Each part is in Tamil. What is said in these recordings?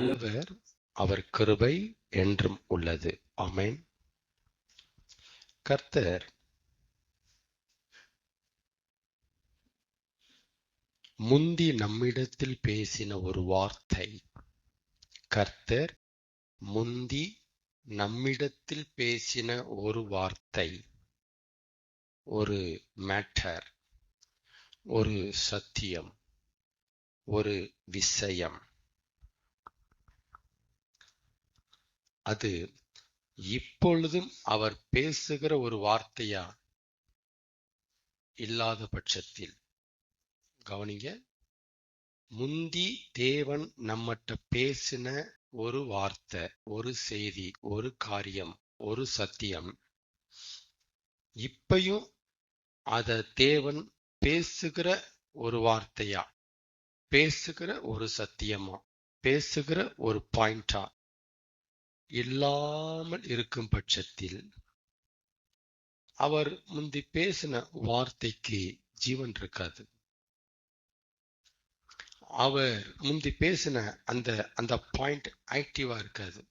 நல்லவர், அவர் கிருபை என்றும் உள்ளது. ஆமென். கர்த்தர் முந்தி நம்மிடத்தில் பேசின ஒரு வார்த்தை, கர்த்தர் முந்தி நம்மிடத்தில் பேசின ஒரு வார்த்தை, ஒரு மேட்டர், ஒரு சத்தியம், ஒரு விஷயம், அது இப்பொழுதும் அவர் பேசுகிற ஒரு வார்த்தையா இல்லாத பட்சத்தில், கவனிங்க, முந்தி தேவன் நம்மட்ட பேசின ஒரு வார்த்தை, ஒரு செய்தி, ஒரு காரியம், ஒரு சத்தியம், இப்பயும் அத தேவன் பேசுகிற ஒரு வார்த்தையா, பேசுகிற ஒரு சத்தியமா, பேசுகிற ஒரு பாயிண்டா இல்லாமல் இருக்கும் பட்சத்தில், அவர் முந்தி பேசின வார்த்தைக்கு ஜீவன் இருக்காது. அவர் முந்தி பேசின அந்த பாயிண்ட் ஆக்டிவா இருக்காது.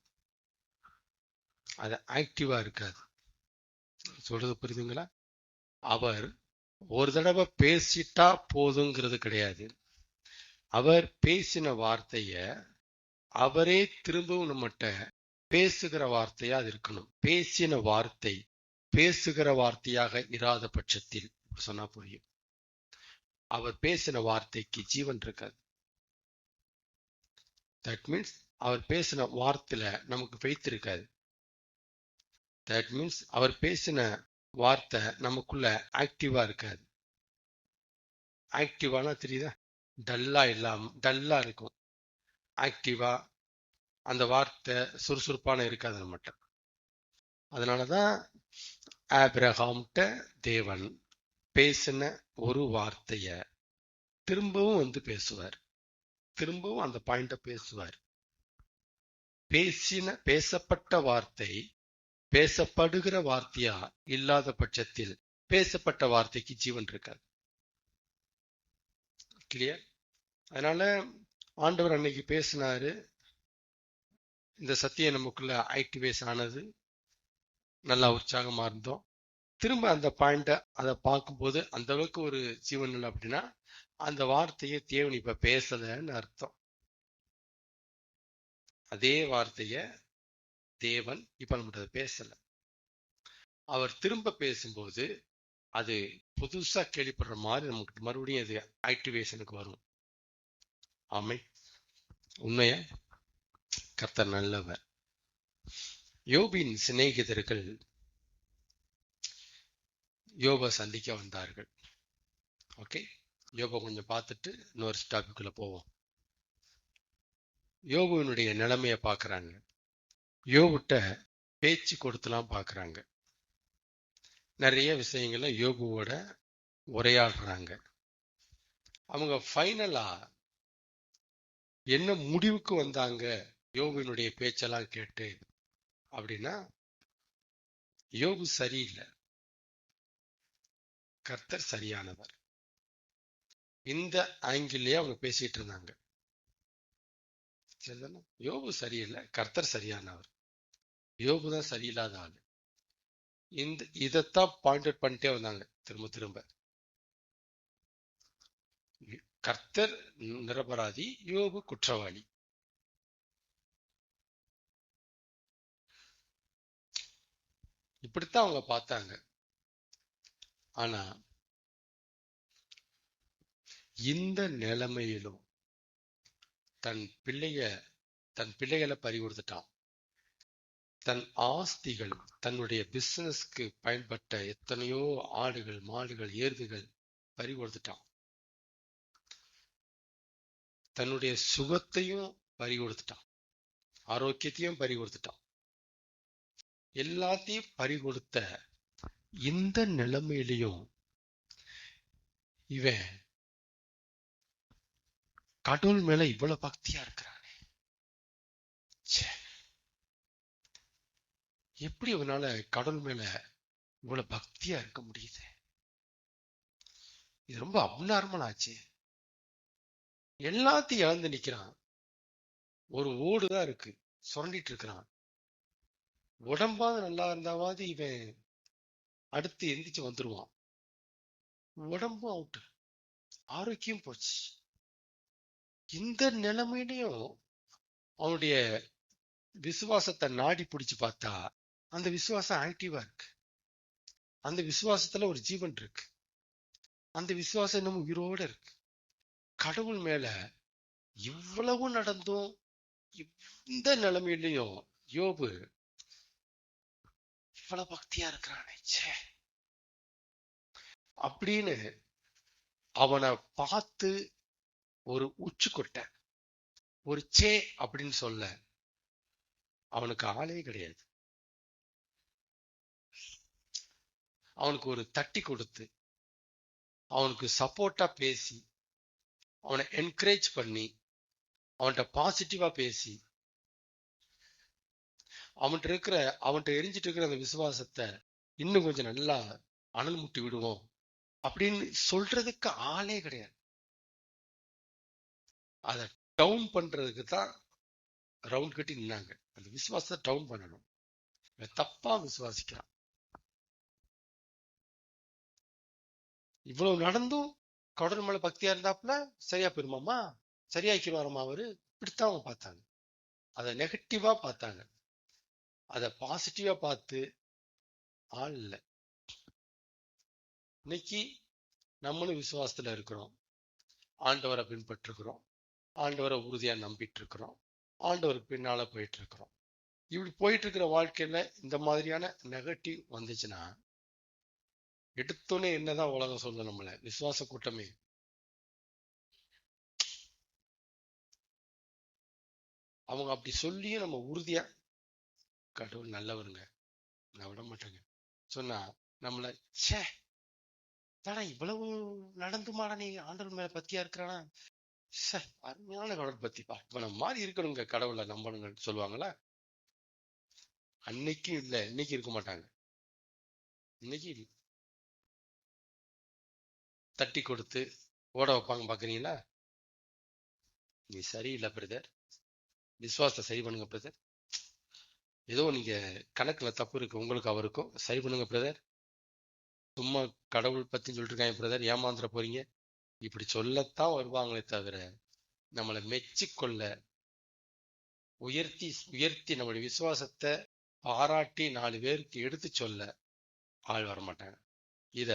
அது ஆக்டிவா இருக்காது. சொல்றது புரியுதுங்களா? அவர் ஒரு தடவை பேசிட்டா போதுங்கிறது கிடையாது. அவர் பேசின வார்த்தைய அவரே திரும்பவும் நம்மகிட்ட பேசுகிற வார்த்தையா அது இருக்கணும். பேசின வார்த்தை பேசுகிற வார்த்தையாக இராத பட்சத்தில், சொன்னா புரியும், அவர் பேசின வார்த்தைக்கு ஜீவன் இருக்காது. தட் மீன்ஸ் அவர் பேசின வார்த்தையில நமக்கு ஃபெய்த் இருக்காது. தட் மீன்ஸ் அவர் பேசின வார்த்தை நமக்குள்ள ஆக்டிவா இருக்காது. ஆக்டிவானா தெரியுதா? டல்லா இருக்கும். ஆக்டிவா அந்த வார்த்தை சுறுசுறுப்பான இருக்காது நம்மகிட்ட. அதனாலதான் ஆபிரகாம்கிட்ட தேவன் பேசின ஒரு வார்த்தைய திரும்பவும் வந்து பேசுவார். திரும்பவும் அந்த பாயிண்ட பேசுவார். பேசப்பட்ட வார்த்தை பேசப்படுகிற வார்த்தையா இல்லாத பட்சத்தில் பேசப்பட்ட வார்த்தைக்கு ஜீவன் இருக்காது. கிளியர்? அதனால ஆண்டவர் அன்னைக்கு பேசினாரு, இந்த சத்தியம் நமக்குள்ள ஆக்டிவேஸ் ஆனது, நல்லா உற்சாகமா இருந்தோம். திரும்ப அந்த பாயிண்ட அதை பார்க்கும்போது அந்த அளவுக்கு ஒரு ஜீவன் இல்லை அப்படின்னா அந்த வார்த்தையை தேவன் இப்ப பேசலன்னு அர்த்தம். அதே வார்த்தைய தேவன் இப்ப நம்மகிட்ட பேசல. அவர் திரும்ப பேசும்போது அது புதுசா கேள்விப்படுற மாதிரி நமக்கு மறுபடியும் அது ஆக்டிவேஷனுக்கு வரும். ஆமை உண்மையா? கர்த்தர் நல்லவர். யோபின் சிநேகிதர்கள் யோபை சந்திக்க வந்தார்கள். ஓகே, யோபை கொஞ்சம் பார்த்துட்டு இன்னொரு டாபிக்குள்ள போவோம். யோபுவினுடைய நிலைமைய பாக்குறாங்க. யோபுட்ட பேச்சு கொடுத்துலாம் பாக்குறாங்க. நிறைய விஷயங்கள யோபுவோட உரையாடுறாங்க. அவங்க ஃபைனலா என்ன முடிவுக்கு வந்தாங்க யோபுவினுடைய பேச்செல்லாம் கேட்டு அப்படின்னா, யோபு சரியில்லை, கர்த்தர் சரியானவர். இந்த ஆங்கிள்லயே அவங்க பேசிட்டு இருந்தாங்க. சரிதானே? யோபு சரியில்லை, கர்த்தர் சரியானவர். யோபு தான் சரியில்லாத ஆளு. இதைத்தான் பாயிண்ட் அவுட் பண்ணிட்டே வந்தாங்க திரும்ப திரும்ப. கர்த்தர் நிரபராதி, யோபு குற்றவாளி. இப்படித்தான் அவங்க பார்த்தாங்க. ஆனா இந்த நிலைமையிலும் தன் பிள்ளைகளை பறிகொடுத்துட்டான். தன் ஆஸ்திகள், தன்னுடைய பிசினஸ்க்கு பயன்பட்ட எத்தனையோ ஆடுகள், மாடுகள், எருதுகள் பறிகொடுத்துட்டான். தன்னுடைய சுகத்தையும் பறிகொடுத்துட்டான், ஆரோக்கியத்தையும் பறிகொடுத்துட்டான். எல்லாத்தையும் பறிகொடுத்த இந்த நிலைமையிலையும் இவன் கடவுள் மேல இவ்வளவு பக்தியா இருக்கிறானே, எப்படி அவனால கடவுள் மேல இவ்வளவு பக்தியா இருக்க முடியுது? இது ரொம்ப அப்நார்மல் ஆச்சு. எல்லாத்தையும் இழந்து நிக்கிறான். ஒரு ஓடுதான் இருக்கு, சுரண்டிட்டு இருக்கிறான். உடம்பாவது நல்லா இருந்தாவது இவன் அடுத்து எந்திரிச்சு வந்துருவான். உடம்பும் அவுட்டு, ஆரோக்கியம் போச்சு. இந்த நிலைமையிலையும் அவனுடைய விசுவாசத்தை நாடி பிடிச்சு பார்த்தா அந்த விசுவாசம் ஆக்டிவா இருக்கு. அந்த விசுவாசத்துல ஒரு ஜீவன் இருக்கு. அந்த விசுவாசம் இன்னும் உயிரோட இருக்கு. கடவுள் மேல இவ்வளவு நடந்தும் இந்த நிலைமையிலையும் யோபு இவ்வளவு பக்தியா இருக்கிறானே அப்படின்னு அவனை பார்த்து ஒரு உச்சுக்கொட்டை, ஒரு சே அப்படின்னு சொல்ல அவனுக்கு ஆளே கிடையாது. அவனுக்கு ஒரு தட்டி கொடுத்து, அவனுக்கு சப்போர்ட்டா பேசி, அவனை என்கரேஜ் பண்ணி, அவன்கிட்ட பாசிட்டிவா பேசி, அவன்கிட்ட எரிஞ்சிட்டு இருக்கிற அந்த விசுவாசத்தை இன்னும் கொஞ்சம் நல்லா அனல் முட்டி விடுவோம் அப்படின்னு சொல்றதுக்கு ஆளே கிடையாது. அதை டவுன் பண்றதுக்கு தான் ரவுண்ட் கட்டி நின்னாங்க. அந்த விசுவாசத்தை டவுன் பண்ணணும். தப்பா விசுவாசிக்கிறான். இவ்வளவு நடந்தும் கடவுள் மேல பக்தியா இருந்தாப்புல சரியா போயிருமாமா, சரியாக்கிடுவாரமா அவரு, இப்படித்தான் அவங்க பார்த்தாங்க. அதை நெகட்டிவா பார்த்தாங்க. அதை பாசிட்டிவா பார்த்து ஆள் இல்லை. இன்னைக்கு நம்மளும் விசுவாசத்துல இருக்கிறோம், ஆண்டவரை பின்பற்றுக்கிறோம், ஆண்டவரை உறுதியா நம்பிட்டு இருக்கிறோம், ஆண்டவருக்கு பின்னால போயிட்டு இருக்கிறோம். இப்படி போயிட்டு இருக்கிற வாழ்க்கையில இந்த மாதிரியான நெகட்டிவ் வந்துச்சுன்னா எடுத்தோன்னே என்னதான் உலகம் சொல்ல, நம்மள விசுவாச கூட்டமே அவங்க அப்படி சொல்லியும் நம்ம உறுதியா கடவுள் நல்லவருங்க, நான் விட மாட்டேங்க சொன்னா நம்மள சே தாடா இவ்வளவு நடந்துமாடா நீ ஆண்டவர் மேல பத்தியா இருக்கிறானா, அருமையான கடவுள் பத்திப்பா, இப்ப நம்ம மாதிரி இருக்கணுங்க, கடவுளை நம்பணுங்க சொல்லுவாங்களா? அன்னைக்கும் இல்ல, இன்னைக்கு இருக்க மாட்டாங்க. இன்னைக்கு தட்டி கொடுத்து ஓட வைப்பாங்க பாக்குறீங்களா? நீ சரியில்லை பிரதர், விசுவாசத்தை சரி பண்ணுங்க பிரதர், ஏதோ நீங்க கணக்குல தப்பு இருக்கு உங்களுக்கு அவருக்கும், சரி பண்ணுங்க பிரதர், சும்மா கடவுள் பத்தி சொல்லிட்டு இருக்காங்க பிரதர், ஏமாந்துட போறீங்க, இப்படி சொல்லத்தான் வருவாங்களே தவிர நம்மளை மெச்சிக்கொள்ள, உயர்த்தி உயர்த்தி நம்மளுடைய விசுவாசத்தை பாராட்டி 4 பேருக்கு எடுத்து சொல்ல ஆள் வரமாட்டாங்க. இத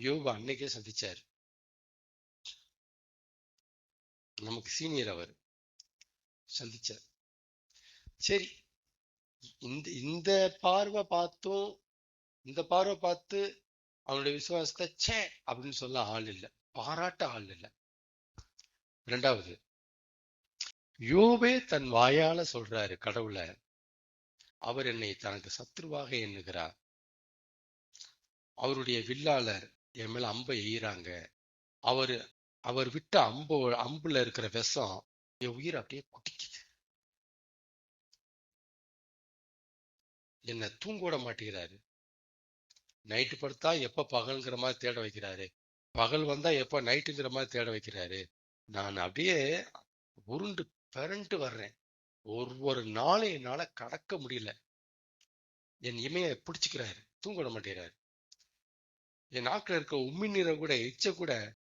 யோபு அன்னைக்கே சந்திச்சாரு. நமக்கு சீனியர் அவர், சந்திச்சார். சரி, இந்த பார்வை பார்த்தும், இந்த பார்வை பார்த்து அவனுடைய விசுவாசத்தை சே அப்படின்னு சொல்ல ஆள் இல்லை, பாராட்ட ஆள் இல்லை. இரண்டாவது, யோபே தன் வாயால சொல்றாரு கடவுளை, அவர் என்னை தனக்கு சத்ருவாக எண்ணுகிறார், அவருடைய வில்லாளர் என் மேல அம்பை எய்கிறாங்க, அவர் விட்ட அம்புல இருக்கிற விஷம் என் உயிர் அப்படியே குடிக்குது, என்ன தூங்க விட மாட்டேங்கிறாரு, நைட்டு படுத்தா எப்ப பகல்ங்கிற மாதிரி தேட வைக்கிறாரு, பகல் வந்தா எப்ப நைட்டுங்கிற மாதிரி தேட வைக்கிறாரு, நான் அப்படியே உருண்டு பிறண்டு வர்றேன், ஒவ்வொரு நாளும் என்னால கடக்க முடியல, என் இமைய பிடிச்சுக்கிறாரு, தூங்க விட மாட்டேங்கிறாரு, என் நாக்குல இருக்க உம்மி நீரை கூட எச்ச கூட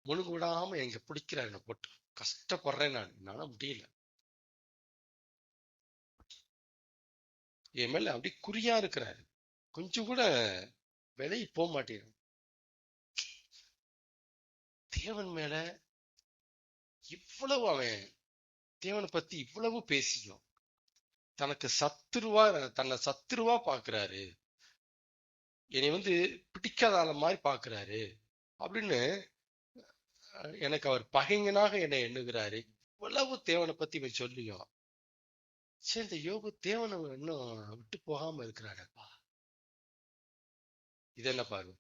முழுங்க விடாம எங்க பிடிக்கிறாரு, என்ன போட்டு கஷ்டப்படுறேன், நான் என்னால முடியல, என் மேல அப்படி குறியா இருக்கிறாரு, கொஞ்சம் கூட விலை போக மாட்டேன். தேவன் மேல இவ்வளவு, அவன் தேவனை பத்தி இவ்வளவு பேசியும் தன்னை சத்துருவா பாக்குறாரு, என்னை பிடிக்காத ஆள மாதிரி பாக்குறாரு அப்படின்னு எனக்கு அவர் பகைஞனாக என்னை எண்ணுகிறாரு, இவ்வளவு தேவனை பத்தி இவன் சொல்லியும் சரி இந்த யோபு தேவனை இன்னும் விட்டு போகாம இருக்கிறாரப்பா, இது என்ன பாரு,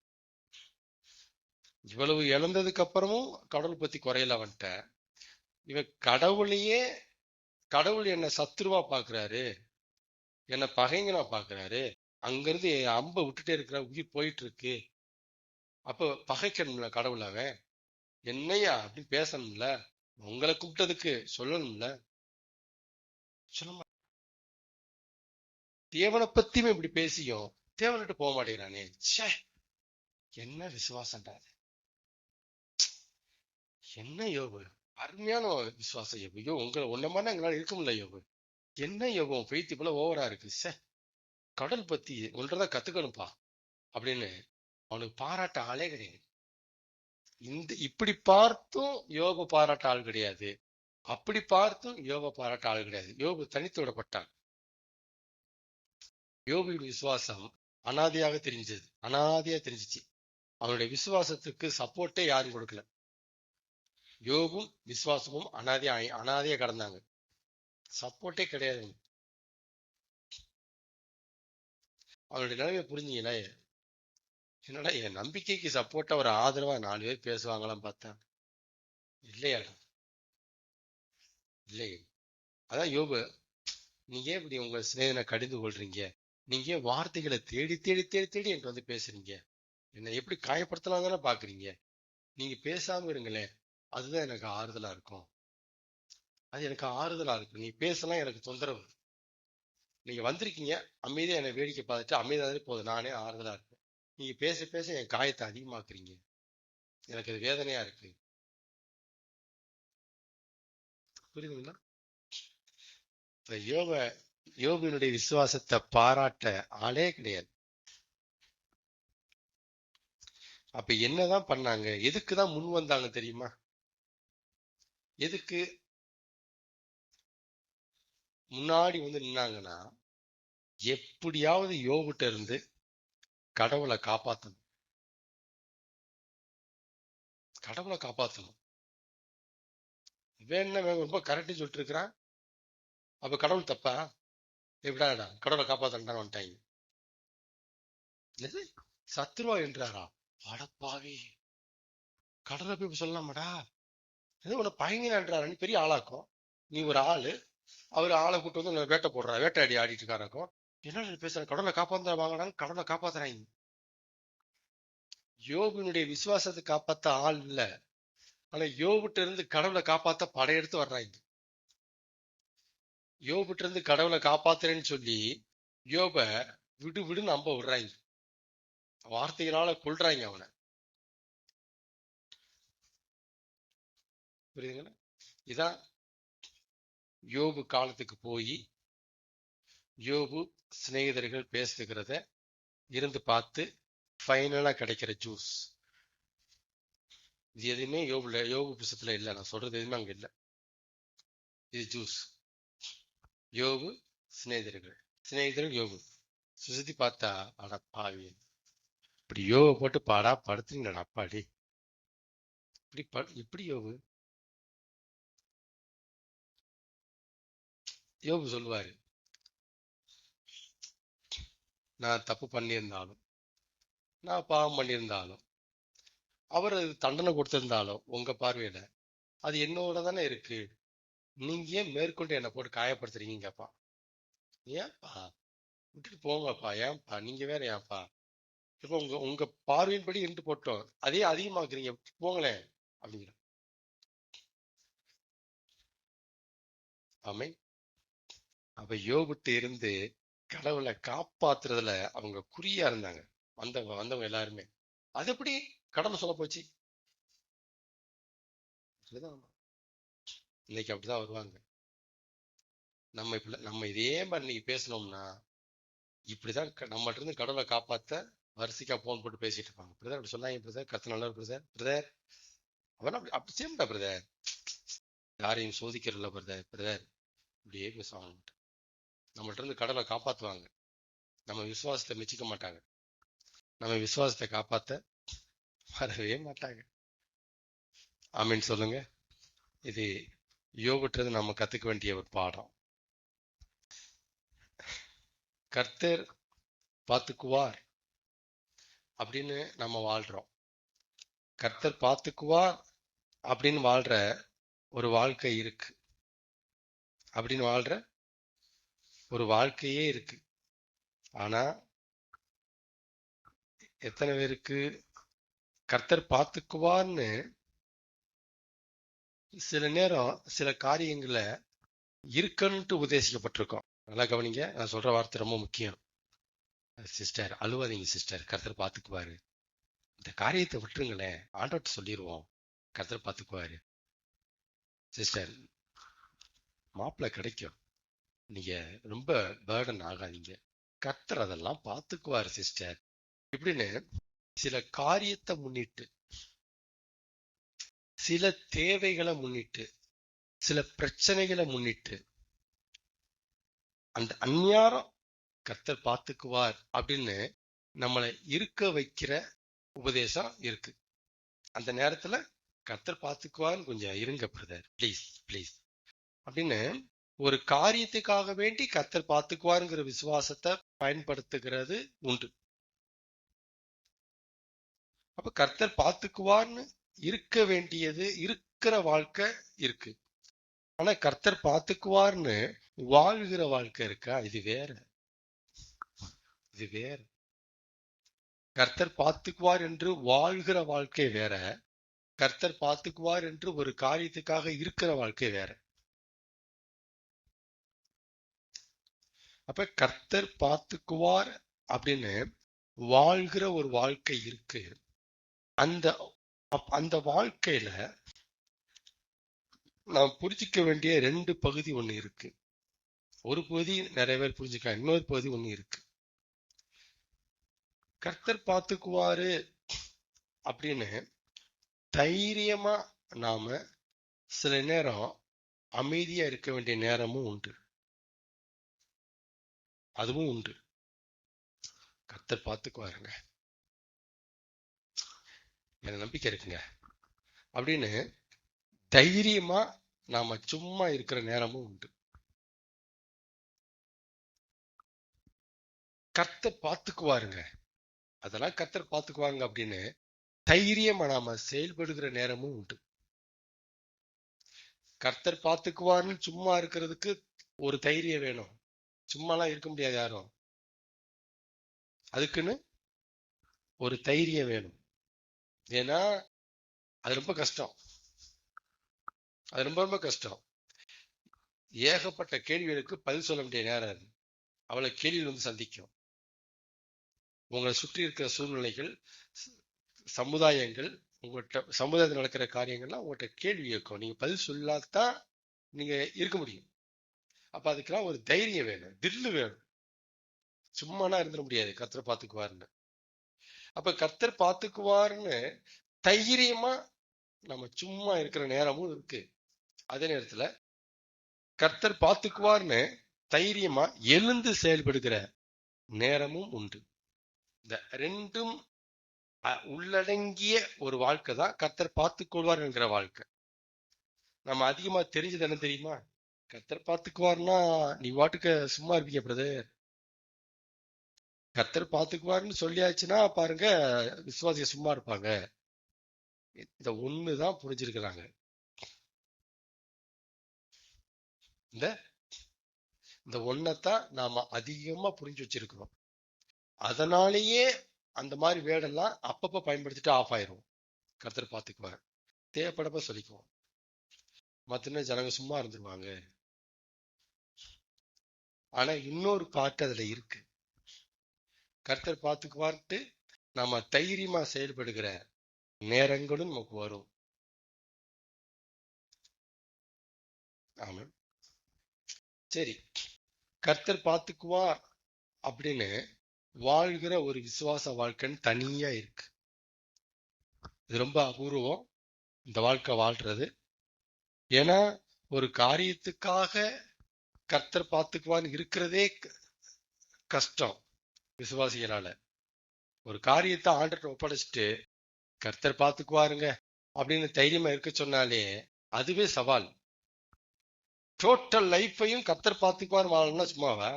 இவ்வளவு இழந்ததுக்கு அப்புறமும் கடவுள் பத்தி குறையல அவன்கிட்ட, இவன் கடவுள் என்ன சத்துருவா பாக்குறாரு, என்ன பகைங்கனா பாக்குறாரு, அங்கிருந்து அம்ப விட்டுட்டே இருக்கிற, உயிர் போயிட்டு இருக்கு, அப்ப பகைக்கணும்ல கடவுள், அவன் என்னையா அப்படின்னு பேசணும்ல, உங்களை கூப்பிட்டதுக்கு சொல்லணும்ல, சொல்ல மாட்டான். தேவனை பத்தியும் இப்படி பேசியும் தேவன்கிட்ட போக மாட்டேங்கிறானே. ச்சே, என்ன விசுவாசம்டா அது. என்ன யோபு, அருமையான விசுவாசம் யோபு. ஐயோ, உன்ன மாதிரி எங்களால இருக்க முடியல யோபு. என்ன யோபு பெய்த்தி போல ஓவரா இருக்கு. கடல் பத்தி ஒன்றதான் கத்துக்கணும்பா அப்படின்னு அவனுக்கு பாராட்ட ஆளே கிடையாது. இப்படி பார்த்தும் யோபு பாராட்ட ஆள் கிடையாது, அப்படி பார்த்தும் யோபு பாராட்ட ஆள் கிடையாது. யோபு தனித்து விடப்பட்டான். யோபுவின் விசுவாசம் அனாதையா தெரிஞ்சிச்சு. அவனுடைய விசுவாசத்துக்கு சப்போர்ட்டே யாரும் கொடுக்கல. யோபும் விசுவாசமும் அனாதையா கடந்தாங்க. சப்போர்ட்டே கிடையாது. அவனுடைய நிலைமை புரிஞ்சீங்களா? என்னடா என் நம்பிக்கைக்கு சப்போர்ட்டா ஒரு ஆதரவா 4 பேர் பேசுவாங்களாம் பார்த்தா இல்லையா? இல்லை. அதான் யோபு, நீங்க இப்படி உங்க சிநேகனை கடிந்து கொள்றீங்க? நீங்க வார்த்தைகளை தேடி தேடி தேடி தேடி என்கிட்ட வந்து பேசுறீங்க. என்னை எப்படி காயப்படுத்தலாம் தானே பாக்குறீங்க. நீங்க பேசாம இருங்களேன், அதுதான் எனக்கு ஆறுதலா இருக்கும். நீ பேசலாம், எனக்கு தொந்தரவு. நீங்க வந்திருக்கீங்க, அமைதியா என்னை வேடிக்கை பார்த்துட்டு அமைதியாவே போதும், நானே ஆறுதலா இருப்பேன். நீங்க பேச பேச என் காயத்தை அதிகமாக்குறீங்க, எனக்கு அது வேதனையா இருக்கு. புரியுதுங்களா? யோபினுடைய விசுவாசத்தை பாராட்ட ஆளே கிடையாது. அப்ப என்னதான் பண்ணாங்க? எதுக்குதான் முன் வந்தாங்க தெரியுமா? எதுக்கு முன்னாடி வந்து நின்னாங்கன்னா, எப்படியாவது யோபிட்ட இருந்து கடவுளை காப்பாத்தணும். வேணா ரொம்ப கரெக்ட் சொல்லிட்டு இருக்கிறான். அப்ப கடவுள் தப்பா? எப்படாடா கடவுளை காப்பாத்தன்டான்னு வந்துட்டாங்க. சத்ருவா என்றாரா? அடப்பாவி, கடவுளை போய் சொல்லலாமாடா? ஏதோ உன்னை பயங்கரன்றாரா? நீ பெரிய ஆளாக்கும். நீ ஒரு ஆளு, அவரு ஆளை கூட்டு வந்து வேட்டை போடுறா, வேட்டையாடி ஆடிட்டு இருக்காராக்கும். என்ன பேசுற? கடவுளை காப்பாத்த வாங்கடான்னு கடவுளை காப்பாத்துறாங்க. யோபுனுடைய விசுவாசத்தை காப்பாத்த ஆள் இல்ல, ஆனா யோபுட்ட இருந்து கடவுளை காப்பாத்த படையெடுத்து வர்றாங்க. யோபுட்ட இருந்து கடவுளை காப்பாத்துறேன்னு சொல்லி யோப விடு விடுன்னு நம்ப விடுறாங்க, வார்த்தைகளால கொள்றாங்க அவனை. புரியுதுங்களா? இதான் யோபு காலத்துக்கு போய் யோபு சிநேகிதர்கள் பேசுகிறத இருந்து பார்த்து ஃபைனலா கிடைக்கிற ஜூஸ். இது எதுவுமே யோபு புஸ்தகத்துல இல்லை. நான் சொல்றது எதுவுமே அங்க இல்லை. இது ஜூஸ். யோபு சிநேகிதர்கள் யோபு சுத்தி பார்த்தா, அடப்பாவி, இப்படி யோபு போட்டு பாடா படுத்துறீங்களா அப்பாடி? இப்படி யோபு சொல்லுவாரு, நான் தப்பு பண்ணியிருந்தாலும், நான் பாவம் பண்ணியிருந்தாலும், அவர் அது தண்டனை கொடுத்திருந்தாலும் உங்க பார்வையில அது என்னோட தானே இருக்கு. நீங்க ஏன் மேற்கொண்டு என்னை போட்டு காயப்படுத்துறீங்கப்பா? ஏன்பா விட்டுட்டு போங்கப்பா, ஏன்பா நீங்க வேற ஏன்பா? இப்ப உங்க உங்க பார்வையின்படி இருந்து போட்டோம், அதே அதிகமாக்குறீங்க, போங்களேன் அப்படிங்கிற. ஆமை. அப்ப யோபுட்டு இருந்து கடவுளை காப்பாத்துறதுல அவங்க குறியா இருந்தாங்க. வந்தவங்க எல்லாருமே அது எப்படி கடவுளை சொல்ல போச்சு? இன்னைக்கு அப்படிதான் வருவாங்க. நம்ம இதே மாதிரி இன்னைக்கு பேசணும்னா இப்படிதான் நம்மகிட்ட இருந்து கடவுளை காப்பாத்த வரிசைக்கா போன் போட்டு பேசிட்டு இருப்பாங்க. பிரதர் அப்படி சொன்னாங்க, பிரதர் கத்து நல்லா பிரதர் அவன் அப்படி சேம்டா பிரதர், யாரையும் சோதிக்கிறல்ல பிரதர் இப்படியே பேசுவாங்க. நம்மகிட்ட இருந்து கடவுளை காப்பாத்துவாங்க, நம்ம விசுவாசத்தை மெச்சிக்க மாட்டாங்க, நம்ம விசுவாசத்தை காப்பாத்த வரவே மாட்டாங்க. ஆமீன் சொல்லுங்க. இது யோபுட்டு நம்ம கத்துக்க வேண்டிய ஒரு பாடம். கர்த்தர் பார்த்துக்குவார் அப்படின்னு நம்ம வாழ்றோம். கர்த்தர் பார்த்துக்குவார் அப்படின்னு வாழ்ற ஒரு வாழ்க்கை இருக்கு, அப்படின்னு வாழ்ற ஒரு வாழ்க்கையே இருக்கு. ஆனா எத்தனை பேருக்கு கர்த்தர் பார்த்துக்குவார்னு சில நேரம் சில காரியங்களை இருக்கணும்ட்டு உபதேசிக்கப்பட்டிருக்கோம். நல்லா கவனிங்க, நான் சொல்ற வார்த்தை ரொம்ப முக்கியம். சிஸ்டர் அழுவாதீங்க சிஸ்டர், கர்த்தர் பார்த்துக்குவாரு. இந்த காரியத்தை விட்டுருங்களேன், ஆண்டவர்கிட்ட சொல்லிடுவோம், கர்த்தர் பார்த்துக்குவாரு. சிஸ்டர் மாப்பிள்ளை கிடைக்கும், நீங்க ரொம்ப பேர்டன் ஆகாதீங்க, கர்த்தர் அதெல்லாம் பார்த்துக்குவாரு சிஸ்டர் இப்படின்னு சில காரியத்தை முன்னிட்டு, சில தேவைகளை முன்னிட்டு, சில பிரச்சனைகளை முன்னிட்டு அந்த அந்நியாரம் கர்த்தர் பார்த்துக்குவார் அப்படின்னு நம்மளை இருக்க வைக்கிற உபதேசம் இருக்கு. அந்த நேரத்துல கர்த்தர் பார்த்துக்குவார்னு கொஞ்சம் இருங்க பிரதர், ப்ளீஸ் ப்ளீஸ் அப்படின்னு ஒரு காரியத்துக்காக வேண்டி கர்த்தர் பார்த்துக்குவாருங்கிற விசுவாசத்தை பயன்படுத்துகிறது உண்டு. அப்ப கர்த்தர் பார்த்துக்குவார்னு இருக்க வேண்டியது, இருக்கிற வாழ்க்கை இருக்கு. ஆனா கர்த்தர் பார்த்துக்குவார்னு வாழ்கிற வாழ்க்கை இருக்கா, இது வேற. இது வேற. கர்த்தர் பார்த்துக்குவார் என்று வாழ்கிற வாழ்க்கை வேற, கர்த்தர் பார்த்துக்குவார் என்று ஒரு காரியத்துக்காக இருக்கிற வாழ்க்கை வேற. அப்ப கர்த்தர் பார்த்துக்குவார் அப்படின்னு வாழ்கிற ஒரு வாழ்க்கை இருக்கு. அந்த அந்த வாழ்க்கையில நாம் புரிஞ்சிக்க வேண்டிய ரெண்டு பகுதி ஒண்ணு இருக்கு. ஒரு பகுதி நிறைய பேர் புரிஞ்சுக்கலாம், இன்னொரு பகுதி ஒண்ணு இருக்கு. கர்த்தர் பார்த்துக்குவாரு அப்படின்னு தைரியமா நாம சில நேரம் அமைதியா இருக்க வேண்டிய நேரமும் உண்டு. அதுவும் உண்டு. கர்த்தர் பார்த்துக்குவாருங்க, எனக்கு நம்பிக்கை இருக்குங்க அப்படின்னு தைரியமா நாம சும்மா இருக்கிற நேரமும் உண்டு. கர்த்தர் பார்த்துக்குவாருங்க, அதெல்லாம் கர்த்தர் பார்த்துக்குவாங்க அப்படின்னு தைரியமா நாம செயல்படுகிற நேரமும் உண்டு. கர்த்தர் பார்த்துக்குவாருன்னு சும்மா இருக்கிறதுக்கு ஒரு தைரியம் வேணும். சும்மாலாம் இருக்க முடியாது யாரும், அதுக்குன்னு ஒரு தைரியம் வேணும். ஏன்னா அது ரொம்ப கஷ்டம், அது ரொம்ப ரொம்ப கஷ்டம். ஏகப்பட்ட கேள்விகளுக்கு பதில் சொல்ல வேண்டிய நேரம் அது. அவளை கேள்விகள் வந்து சந்திக்கும். உங்களை சுற்றி இருக்கிற சூழ்நிலைகள், சமுதாயங்கள், உங்கள்கிட்ட சமுதாயத்தில் நடக்கிற காரியங்கள்லாம் உங்கள்கிட்ட கேள்வி இருக்கும். நீங்க பதில் சொல்லாதான் நீங்க இருக்க முடியும். அப்ப அதுக்கெல்லாம் ஒரு தைரியம் வேணும், தில்லு வேணும். சும்மானா இருந்துட முடியாது கர்த்தர் பார்த்துக்குவாருன்னு. அப்ப கர்த்தர் பார்த்துக்குவாருன்னு தைரியமா நம்ம சும்மா இருக்கிற நேரமும் இருக்கு. அதே நேரத்துல கர்த்தர் பார்த்துக்குவார்னு தைரியமா எழுந்து செயல்படுகிற நேரமும் உண்டு. இந்த ரெண்டும் உள்ளடங்கிய ஒரு வாழ்க்கை தான் கர்த்தர் பார்த்துக்கொள்வார் என்கிற வாழ்க்கை. நம்ம அதிகமா தெரிஞ்சது என்ன தெரியுமா? கர்த்தர் பார்த்துக்குவார்னா நீ வாட்டுக்கு சும்மா இருப்பீங்க பிரதர். கர்த்தர் பார்த்துக்குவார்னு சொல்லியாச்சுன்னா பாருங்க, விசுவாசிய சும்மா இருப்பாங்க. இந்த ஒண்ணுதான் புரிஞ்சிருக்கிறாங்க. இந்த ஒன்னத்தான் நாம அதிகமா புரிஞ்சு வச்சிருக்கிறோம். அதனாலேயே அந்த மாதிரி வேடெல்லாம் அப்பப்ப பயன்படுத்திட்டு ஆஃப் ஆயிரும். கர்த்தர் பார்த்துக்குவார், தேவைப்படப்ப சொல்லிக்குவோம். மத்த ஜனங்க சும்மா இருந்துருவாங்க. ஆனா இன்னொரு பாட்டு அதுல இருக்கு. கர்த்தர் பார்த்துக்குவார்ட்டு நாம தைரியமா செயல்படுகிற நேரங்களும் நமக்கு வரும். ஆமா, சரி. கர்த்தர் பார்த்துக்குவார் அப்படின்னு வாழ்கிற ஒரு விசுவாச வாழ்க்கைன்னு தனியா இருக்கு. இது ரொம்ப அபூர்வம் இந்த வாழ்க்கை வாழ்றது. ஏன்னா ஒரு காரியத்துக்காக கர்த்தர் பார்த்துக்குவான்னு இருக்கிறதே கஷ்டம் விசுவாசிகளால. ஒரு காரியத்தை ஆண்டர்கிட்ட ஒப்படைச்சிட்டு கர்த்தர் பார்த்துக்குவாருங்க அப்படின்னு தைரியமா இருக்க சொன்னாலே அதுவே சவால். டோட்டல் லைஃபையும் கர்த்தர் பார்த்துக்குவார் வாழணும்னா சும்மாவா?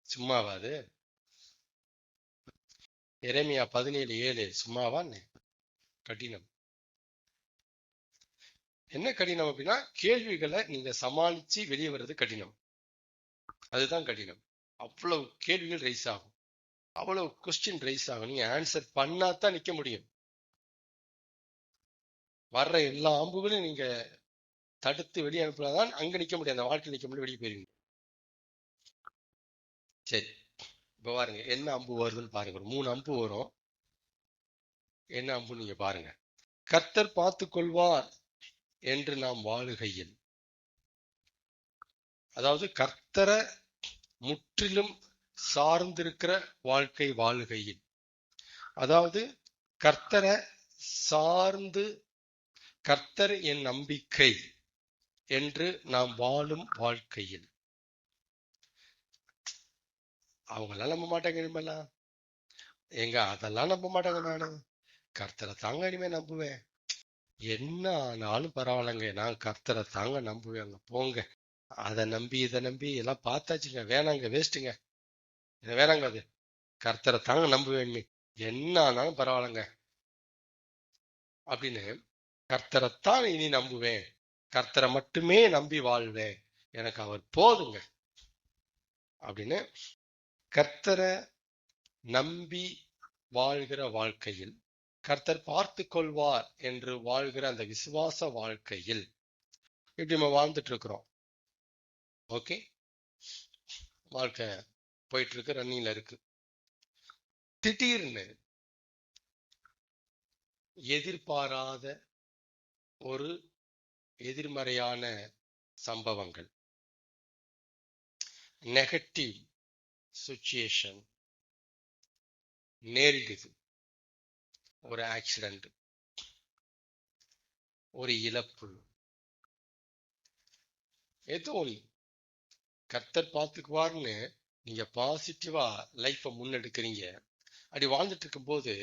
சும்மாவா அது? எரேமியா 17:7 சும்மாவா? கடினம். என்ன கடினம் அப்படின்னா, கேள்விகளை நீங்க சமாளிச்சு வெளியே வர்றது கடினம். அதுதான் கடினம். அவ்வளவு கேள்விகள் ரைஸ் ஆகும், அவ்வளவு கொஸ்டின் ரைஸ் ஆகும். நீங்க ஆன்சர் பண்ணாதான் நிக்க முடியும். வர்ற எல்லா அம்புகளையும் நீங்க தடுத்து வெளியே அனுப்புனாதான் அங்க நிக்க முடியும், அந்த வாழ்க்கை நிக்க முடியும், வெளியே போயிருவீங்க. சரி, இப்ப பாருங்க என்ன அம்பு வருதுன்னு பாருங்க. ஒரு 3 அம்பு வரும். என்ன அம்பு நீங்க பாருங்க. கர்த்தர் பார்த்துக் கொள்வார் என்று நாம் வாழுகையில், அதாவது கர்த்தரை முற்றிலும் சார்ந்திருக்கிற வாழ்க்கை வாழுகையில், அதாவது கர்த்தரை சார்ந்து கர்த்தர் என் நம்பிக்கை என்று நாம் வாழும் வாழ்க்கையில், அவங்களாம் நம்ப மாட்டாங்க இனிமேலாம். எங்க அதெல்லாம் நம்ப மாட்டாங்க, நானு கர்த்தரை தாங்க இனிமே நம்புவேன், என்ன ஆனாலும் பரவாயில்லைங்க, நான் கர்த்தரை தாங்க நம்புவேங்க, போங்க. அதை நம்பி இதை நம்பி எல்லாம் பார்த்தாச்சுங்க, வேணாங்க, வேஸ்ட்டுங்க, வேணாங்க, அது கர்த்தரை தாங்க நம்புவேன், என்ன ஆனாலும் பரவாயில்லைங்க அப்படின்னு கர்த்தரைத்தான் இனி நம்புவேன், கர்த்தரை மட்டுமே நம்பி வாழ்வேன், எனக்கு அவர் போதுங்க அப்படின்னு கர்த்தரை நம்பி வாழ்கிற வாழ்க்கையில், கர்த்தர் பார்த்து கொள்வார் என்று வாழ்கிற அந்த விசுவாச வாழ்க்கையில் இப்படி நம்ம வாழ்ந்துட்டு இருக்கிறோம். ஓகே, வாழ்க்கை போயிட்டு இருக்கு, ரன்னிங்ல இருக்கு. திடீர்னு எதிர்பாராத ஒரு எதிர்மறையான சம்பவங்கள், நெகட்டிவ் சிச்சுவேஷன் நேரிடுது. ஒரு ஆக்சிடென்ட், ஒரு இழப்பு, ஏதோ ஒண்ணு. கர்த்தர் பார்த்துக்குவார்னு நீங்க பாசிட்டிவா லைஃப முன்னெடுக்கிறீங்க. அப்படி வாழ்ந்துட்டு இருக்கும் போது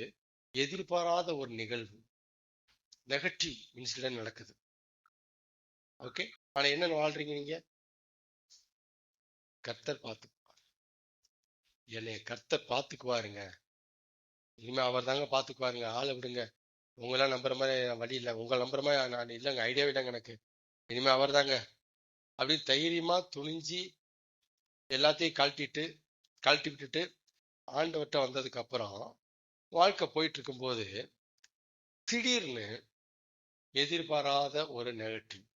எதிர்பாராத ஒரு நிகழ்வு, நெகட்டிவ் இன்சிடென்ட் நடக்குது. ஓகே, ஆனா என்ன வாழ்றீங்க நீங்க? கர்த்தர் பார்த்துக்குவார், என்னைய கர்த்தர் பார்த்துக்குவாருங்க, இனிமே அவர் தாங்க பார்த்துக்குவாருங்க, ஆளை விடுங்க, உங்களாம் நம்புற மாதிரி வழி இல்லை, உங்களை நம்புற மாதிரி நான் இல்லைங்க, ஐடியா இல்லைங்க எனக்கு, இனிமே அவர் தாங்க அப்படின்னு தைரியமா துணிஞ்சு எல்லாத்தையும் கழட்டி விட்டுட்டு ஆண்டவர்கிட்ட வந்ததுக்கு அப்புறம் வாழ்க்கை போயிட்டு இருக்கும்போது திடீர்னு எதிர்பாராத ஒரு நெகட்டிவ்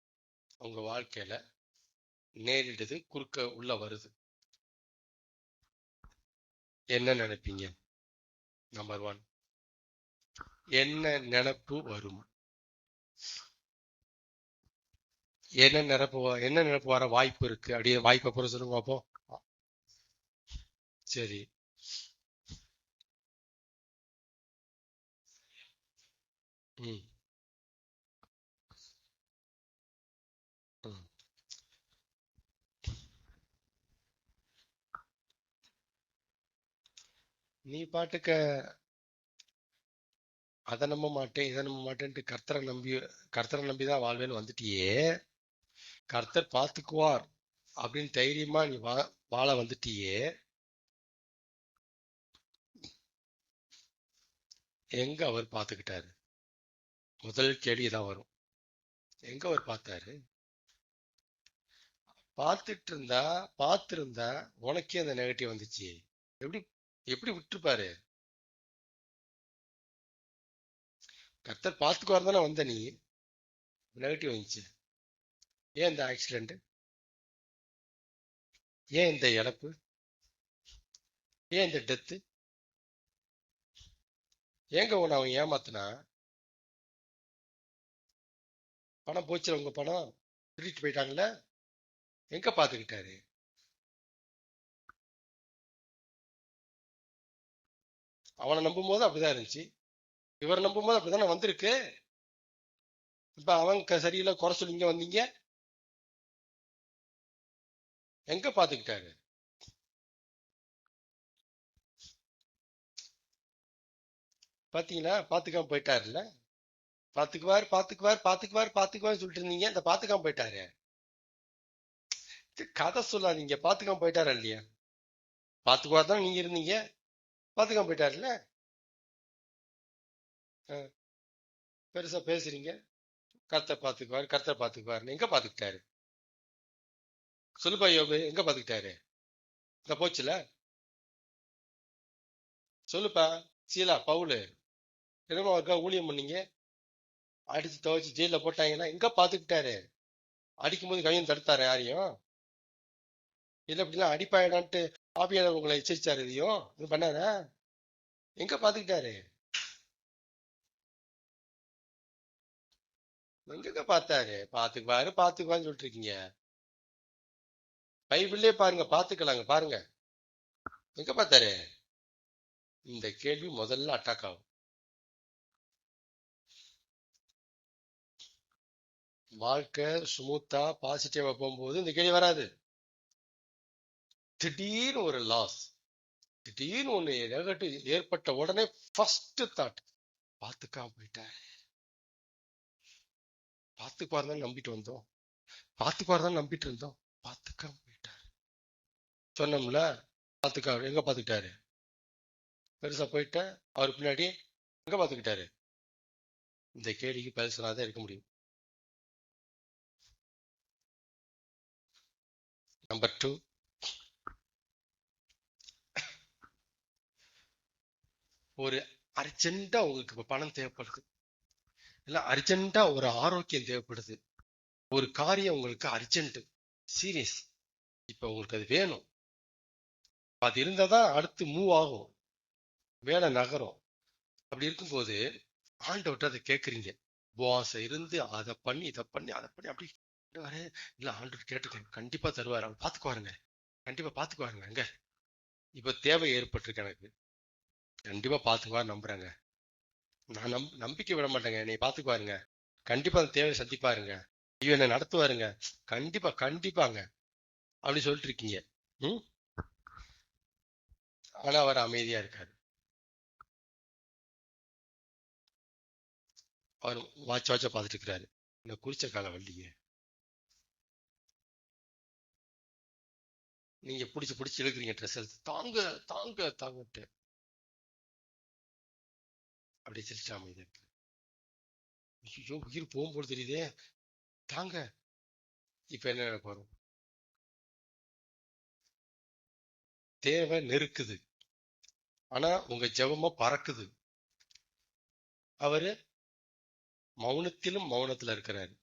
உங்க வாழ்க்கையில நேரிடுது, குறுக்க உள்ள வருது. என்ன நினைப்பீங்க? நம்பர் 1, என்ன நினைப்பு வரும்? என்ன நினைப்பு வர வாய்ப்பு இருக்கு? அப்படியே வாய்ப்பை புற சொல்லுங்க அப்போ. சரி, ம் ம். நீ பாட்டுக்க அதை நம்ப மாட்டேன் இதை நம்ப மாட்டேன்ட்டு கர்த்தரை நம்பிதான் வாழ்வேன்னு வந்துட்டியே, கர்த்தர் பார்த்துக்குவார் அப்படின்னு தைரியமா நீ வாழ வந்துட்டியே, எங்க அவர் பார்த்துக்கிட்டாரு? முதல் கேள்விதான் வரும், எங்க அவர் பார்த்தாரு? பார்த்திருந்தா உனக்கே அந்த நெகட்டிவ் வந்துச்சு, எப்படி எப்படி விட்டுருப்பாரு? கர்த்தர் பார்த்துக்குவார் தானே வந்த நீ, நெகட்டிவ் வந்துச்சு. ஏன் இந்த ஆக்சிடென்ட்? ஏன் இந்த இழப்பு? ஏன் இந்த டெத்து? ஏங்க உன்னை அவன் ஏமாத்தினா? பணம் போச்சுல, உங்க பணம் திருடிட்டு போயிட்டாங்கல்ல, எங்க பார்த்துக்கிட்டாரு? அவனை நம்பும் போது அப்படிதான் இருந்துச்சு, இவரை நம்பும் போது அப்படிதானே வந்திருக்கு. இப்ப அவன் சரியில்லை குறை சொல்லி இங்க வந்தீங்க, எங்க பார்த்துக்கிட்டாரு? பாத்தீங்களா, பார்த்துக்காம போயிட்டாருல்ல. பாத்துக்குவார் சொல்லிட்டு இருந்தீங்க, இந்த பாத்துக்காம போயிட்டாரு. கதை சொல்லாதீங்க, பாத்துக்காம போயிட்டாரா இல்லையா? பாத்துக்குவார் தான் நீங்க இருந்தீங்க, பாத்துக்காம போயிட்டாருல்ல. பெருசா பேசுறீங்க, கர்த்தர் பாத்துக்குவார் எங்க பாத்துக்கிட்டாரு? சொல்லுப்பா யோபு, எங்க பாத்துக்கிட்டாரு? இந்த போச்சுல, சொல்லுப்பா. சீலா, பவுலு, என்னமோ ஒருக்கா ஊழியம் பண்ணீங்க, அடிச்சு துவைச்சு ஜெயில போட்டாங்கன்னா எங்க பாத்துக்கிட்டாரு? அடிக்கும்போது கையும் தடுத்தாரு யாரையும்? இல்ல இப்படிலாம் அடிப்பாயிடான்ட்டு ஆவியானவர் உங்களை எச்சரிச்சாரு, இதையும் இது பண்ணாரா? எங்க பாத்துக்கிட்டாரு? எங்க பார்த்தாரு? பாத்துக்குவாருன்னு சொல்லிட்டு இருக்கீங்க. பைபிள்லயே பாருங்க, பாத்துக்கலாங்க பாருங்க. எங்க பார்த்தாரு? இந்த கேள்வி முதல்ல அட்டாக் ஆகும். வாழ்க்கை ஸ்மூத்தா பாசிட்டிவா போகும்போது இந்த கேள்வி வராது. திடீர்னு ஒரு லாஸ், திடீர்னு ஒண்ணு நெகட்டிவ் ஏற்பட்ட உடனே ஃபர்ஸ்ட் தாட், பாத்துக்காம போயிட்டேன். பாத்துக்குவார் தான் நம்பிட்டு வந்தோம், பாத்துக்குவார் தான் நம்பிட்டு இருந்தோம், பாத்துக்காம போயிட்டாரு. சொன்னோம்ல, பாத்துக்காரு. எங்க பாத்துக்கிட்டாரு? பெருசா போயிட்ட அவர் பின்னாடி எங்க பாத்துக்கிட்டாரு? இந்த கேள்விக்கு பதில் சொல்லாதான் இருக்க முடியும். நம்பர் 2, ஒரு அர்ஜென்ட்டா உங்களுக்கு இப்ப பணம் தேவைப்படுது, இல்ல அர்ஜென்ட்டா ஒரு ஆரோக்கியம் தேவைப்படுது, ஒரு காரியம் உங்களுக்கு அர்ஜென்ட், சீரியஸ், இப்ப உங்களுக்கு அது வேணும். அது இருந்தாதான் அடுத்து மூவ் ஆகும், வேலை நகரும். அப்படி இருக்கும்போது ஆண்டவர்கிட்ட அதை கேட்குறீங்க, உபவாசம் இருந்து அதை பண்ணி இதை பண்ணி அதை பண்ணி அப்படி இல்ல ஆண்டவர் கேட்டுக்கேன், கண்டிப்பா தருவார், அவர் பாத்துக்குவாருங்க, கண்டிப்பா பாத்துக்குவாருங்க. அங்க இப்ப தேவை ஏற்பட்டிருக்கு எனக்கு, கண்டிப்பா பாத்துக்குவார் நம்புறாங்க. நான் நம்பிக்கை விட மாட்டேங்க, நீ பாத்துக்குவாருங்க, கண்டிப்பா அந்த தேவையை சந்திப்பாருங்க, ஐயோ என்ன நடத்துவாருங்க, கண்டிப்பா கண்டிப்பாங்க அப்படி சொல்லிட்டு இருக்கீங்க. ம். ஆனா அவர் அமைதியா இருக்காரு. அவர் வாட்ச பார்த்துட்டு இருக்கிறாரு. இந்த குறிச்ச கால வள்ளிங்க, நீங்க பிடிச்சு பிடிச்சு இழுக்கிறீங்க ட்ரெஸ் எடுத்து, தாங்க தாங்க தாங்கட்டு அப்படி சிரிச்சா அமைதியா இருக்கு. ஐயோ உயிர் போகும்போது தெரியுதே, தாங்க. இப்ப என்ன நடக்க போறோம்? தேவை நெருக்குது, ஆனா உங்க ஜெபமா பறக்குது. அவரு மௌனத்திலும் மௌனத்துல இருக்கிறாரு,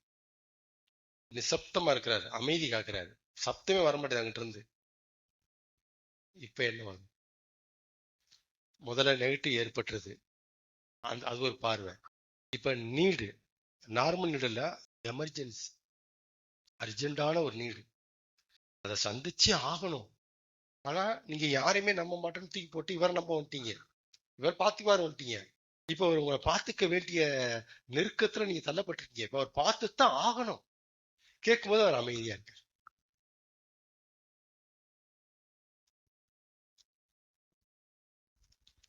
நிசப்தமா இருக்கிறாரு, அமைதி காக்குறாரு, சப்தமே வரமாட்டேது அங்கிட்ட இருந்து. இப்ப என்ன வரும்? முதல்ல நெகட்டிவ் ஏற்பட்டுருது, அது ஒரு பார்வை. இப்ப நீடு, நார்மல் நீடு இல்ல, எமர்ஜென்சி, அர்ஜென்டான ஒரு நீடு, அதை சந்திச்சே ஆகணும். ஆனா நீங்க யாரையுமே நம்ப மாட்டேன்னு தூக்கி போட்டு இவரை நம்ப வந்துட்டீங்க, இவர் பாத்துக்குவாரு வந்துட்டீங்க. இப்ப அவர் உங்களை பார்த்துக்க வேண்டிய நெருக்கத்துல நீங்க தள்ளப்பட்டிருக்கீங்க, இப்ப அவர் பார்த்துதான் ஆகணும். கேட்கும் போது அவர் அமைதியா இருக்கார்.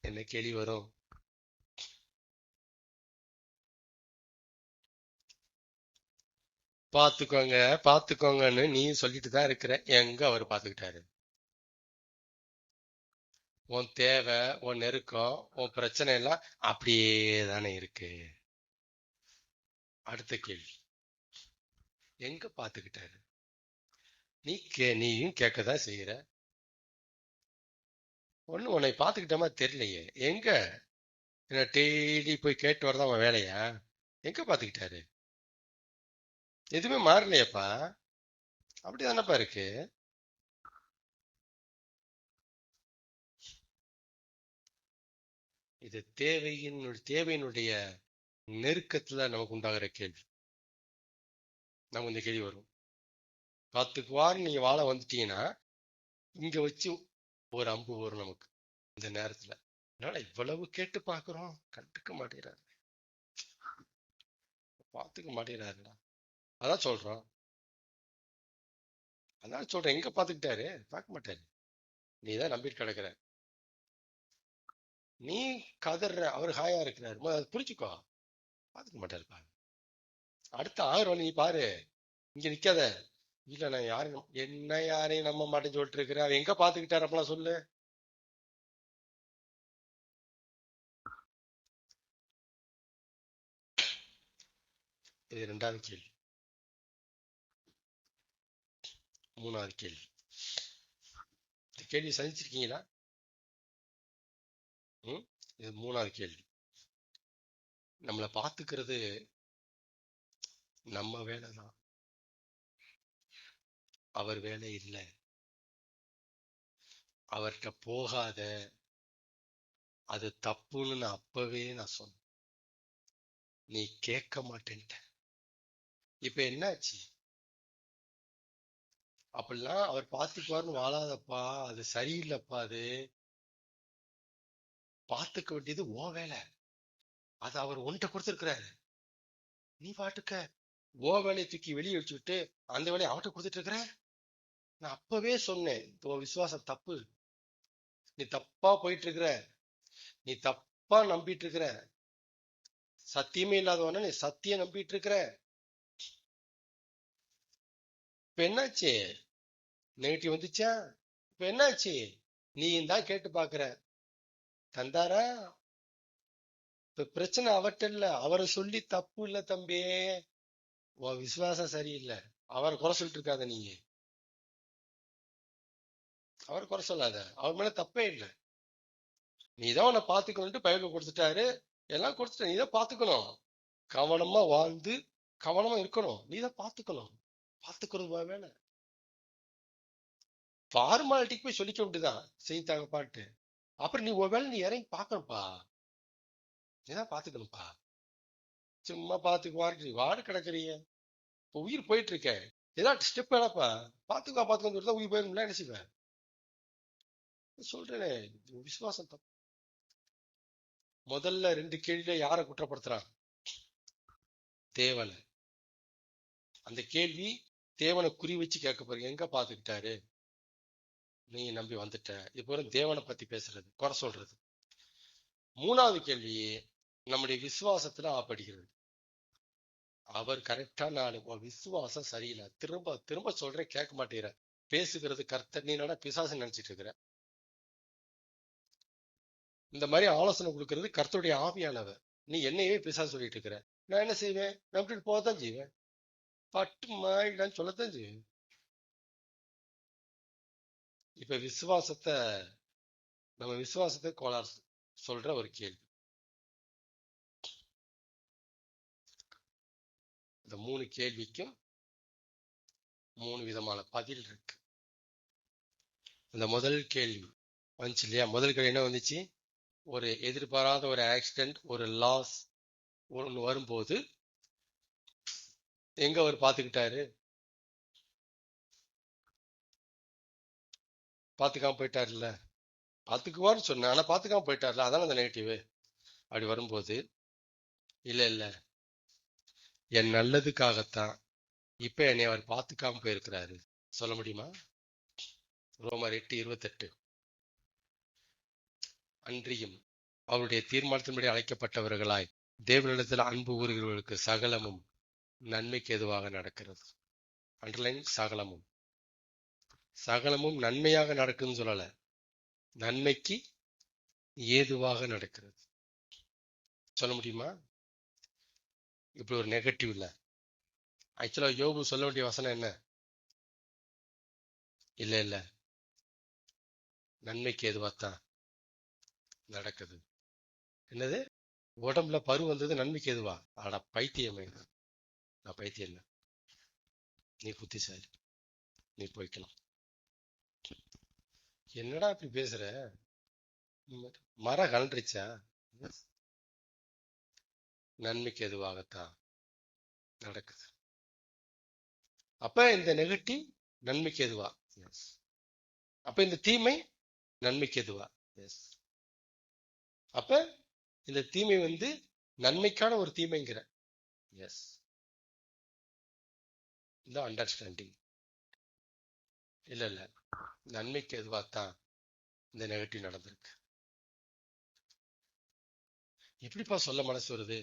என்ன கேள்வி வரும்? பாத்துக்கோங்க பாத்துக்கோங்கன்னு நீ சொல்லிட்டு தான் இருக்கிற, எங்க அவர் பாத்துக்கிட்டாரு? உன் தேவை, உன் நெருக்கம், உன் பிரச்சனை எல்லாம் அப்படியே தானே இருக்கு. அடுத்த கேள்வி, எங்க பாத்துக்கிட்டாரு? நீயும் கேட்கதான் செய்யற, ஒண்ணு உன்னை பாத்துக்கிட்ட மாதிரி தெரியலையே, எங்க? என்ன டெய்லி போய் கேட்டு வரதான் அவன் வேலையா? எங்க பாத்துக்கிட்டாரு? எதுவுமே மாறலையப்பா, அப்படிதானப்பா இருக்கு. இது தேவையினுடைய நெருக்கத்துல நமக்கு உண்டாகிற கேள்வி. நமக்கு இந்த கேள்வி வரும். பாத்துக்குவார் நீங்க வாழ வந்துட்டீங்கன்னா இங்க வச்சு ஒரு அம்பு வரும் நமக்கு இந்த நேரத்துல. அதனால இவ்வளவு கேட்டு பாக்குறோம், கண்டுக்க மாட்டேறாரு, பாத்துக்க மாட்டேறாருடா. அதான் சொல்றோம், அதான் சொல்றேன், எங்க பாத்துக்கிட்டாரு? பார்க்க மாட்டாரு. நீதான் நம்பிட்டு கிடக்குற, நீ கதற, அவர் ஹாயா இருக்கிறாரு, அதை புரிச்சுக்கோ. பாத்துக்க மாட்டாருப்பா. அடுத்த 1000 நீ பாரு, இங்க நிக்காத. இல்ல நான் என்ன யாரையும் நம்ப மாட்டேன்னு சொல்லிட்டு இருக்கிறேன், அவன் எங்க பாத்துக்கிட்டாரு அப்பலாம் சொல்லு. இது 2வது கேள்வி. 3வது கேள்வி, இந்த கேள்வி சந்திச்சிருக்கீங்களா? இது 3வது கேள்வி. நம்மளை பாத்துக்கிறது நம்ம வேலைதான், அவர் வேலை இல்லை. அவர்கிட்ட போகாத, அது தப்புன்னு நான் அப்பவே சொன்னேன். நீ கேட்க மாட்டேன்ட்ட. இப்ப என்னாச்சு? அப்படிலாம் அவர் பார்த்துக்குவார்னு வாழாதப்பா, அது சரியில்லைப்பா. அது பார்த்துக்க வேண்டியது ஓ வேலை. அது அவர் உன்கிட்ட கொடுத்துருக்கிறாரு. நீ பாட்டுக்க ஓ வேலையை தூக்கி வெளியே வச்சுக்கிட்டு அந்த வேலையை அவட்ட கொடுத்துட்டு இருக்கிற. நான் அப்பவே சொன்னேன், உன் விசுவாசம் தப்பு. நீ தப்பா போயிட்டு இருக்கிற. நீ தப்பா நம்பிட்டு இருக்கிற. சத்தியமே இல்லாதவன நீ சத்தியம் நம்பிட்டு இருக்கிற. இப்ப என்னாச்சு? நெகட்டிவ் வந்துச்சா? இப்ப என்னாச்சு? நீ தான் கேட்டு பாக்குற, தந்தாரா? இப்ப பிரச்சனை அவர்கிட்ட இல்ல. அவரை சொல்லி தப்பு இல்ல தம்பி. உன் விசுவாசம் சரியில்லை. அவரை குறை சொல்லிட்டு இருக்காத. நீங்க அவரை குறை சொல்லாத. அவர் மேல தப்பே இல்லை. நீதான் உன்னை பாத்துக்கணும்ட்டு பைபிள் கொடுத்துட்டாரு, எல்லாம் கொடுத்துட்ட. நீதான் பாத்துக்கணும். கவனமா வாழ்ந்து கவனமா இருக்கணும். நீதான் பாத்துக்கணும். பாத்துக்கிறது வேலை. ஃபார்மாலிட்டிக்கு போய் சொல்லிக்க வேண்டியதுதான், செய்தாங்க பாட்டு. அப்புறம் நீ ஒரு வேலை நீ இறங்கி பாக்கணும்ப்பா. நீதான் பாத்துக்கணும்ப்பா. சும்மா பாத்துக்கு வாடு கிடக்குறீங்க. இப்ப உயிர் போயிட்டு இருக்க, ஏதாவது ஸ்டெப் வேணாப்பா. பாத்துக்கோன்னு சொல்லிட்டு உயிர் போயிருந்தா என்ன செய்வேன்? சொல்றேனே, விசுவாசம் தப்பு. முதல்ல 2 கேள்வியில யாரை குற்றப்படுத்துறான்? தேவனை. அந்த கேள்வி தேவனை குறி வச்சு கேட்க போறீங்க. எங்க பாத்துக்கிட்டாரு? நீங்க நம்பி வந்துட்ட. இப்போ தேவனை பத்தி பேசுறது, குறை சொல்றது. 3வது கேள்வி நம்முடைய விசுவாசத்துல ஆப்படுகிறது. அவர் கரெக்டான ஆளு, விசுவாசம் சரியில்லை. திரும்ப திரும்ப சொல்றேன், கேட்க மாட்டேங்கிற. பேசுகிறது கர்த்தர், நீ என்னடா பிசாசு நினைச்சிட்டு இருக்கிற. இந்த மாதிரி ஆலோசனை கொடுக்கறது கர்த்தருடைய ஆவியானவர். நீ என்னையே பிசாசு சொல்லிட்டு இருக்கிற. நான் என்ன செய்வேன்? நம்பிட்டு போகத்தான் செய்வேன். பட்டு மாயிடான்னு சொல்லத்தான் செய்வேன். இப்ப நம்ம விசுவாசத்தை கோளாறு சொல்ற ஒரு கேள்வி. இந்த 3 கேள்விக்கும் 3 விதமான பதில் இருக்கு. இந்த முதல் கேள்வி வந்துச்சு இல்லையா? முதல் கேள்வி என்ன வந்துச்சு? ஒரு எதிர்பாராத ஒரு ஆக்சிடென்ட், ஒரு லாஸ் ஒன்று வரும்போது எங்க அவர் பாத்துக்கிட்டாரு? பாத்துக்காம போயிட்டாருல்ல. பாத்துக்குவார்னு சொன்னேன், ஆனா பாத்துக்காம போயிட்டார்ல. அதான அந்த நெகட்டிவ். அப்படி வரும்போது இல்ல இல்ல, என் நல்லதுக்காகத்தான் இப்ப என்னை அவர் பாத்துக்காம போயிருக்கிறாரு சொல்ல முடியுமா? ரோமர் 8:28. அன்றியும் அவருடைய தீர்மானத்தின்படி அழைக்கப்பட்டவர்களாய் தேவனிடத்தில் அன்பு கூறுகிறவர்களுக்கு சகலமும் நன்மைக்கு எதுவாக நடக்கிறது. அண்டர்லைன் சகலமும். சகலமும் நன்மையாக நடக்குதுன்னு சொல்லல, நன்மைக்கு ஏதுவாக நடக்கிறது. சொல்ல முடியுமா? இப்படி ஒரு நெகட்டிவ் இல்ல. ஆக்சுவலா யோபு சொல்ல வேண்டிய வசனம் என்ன? இல்ல இல்ல, நன்மைக்கு எதுவாத்தான் நடக்குது. என்னது? உடம்புல பரு வந்தது நன்மைக்கு எதுவா? ஆடா பைத்தியமே. நான் பைத்தியம் இல்லை, நீ புத்திசாலி, நீ போய்க்கலாம். என்னடா இப்படி பேசுற? மரம் கலண்டுருச்சா? நன்மைக்கு எதுவாகத்தான் நடக்குது. அப்ப இந்த நெகட்டிவ் நன்மைக்கு எதுவா? எஸ். அப்ப இந்த தீமை நன்மைக்கு எதுவா? எஸ். அப்ப இந்த தீமை நன்மைக்கான ஒரு தீமைங்கிற. எஸ். இந்த அண்டர்ஸ்டாண்டிங். இல்ல இல்ல, நன்மைக்கு எதுவாத்தான் இந்த நெகட்டிவ் நடந்திருக்கு. எப்படிப்பா சொல்ல மனசு வருது?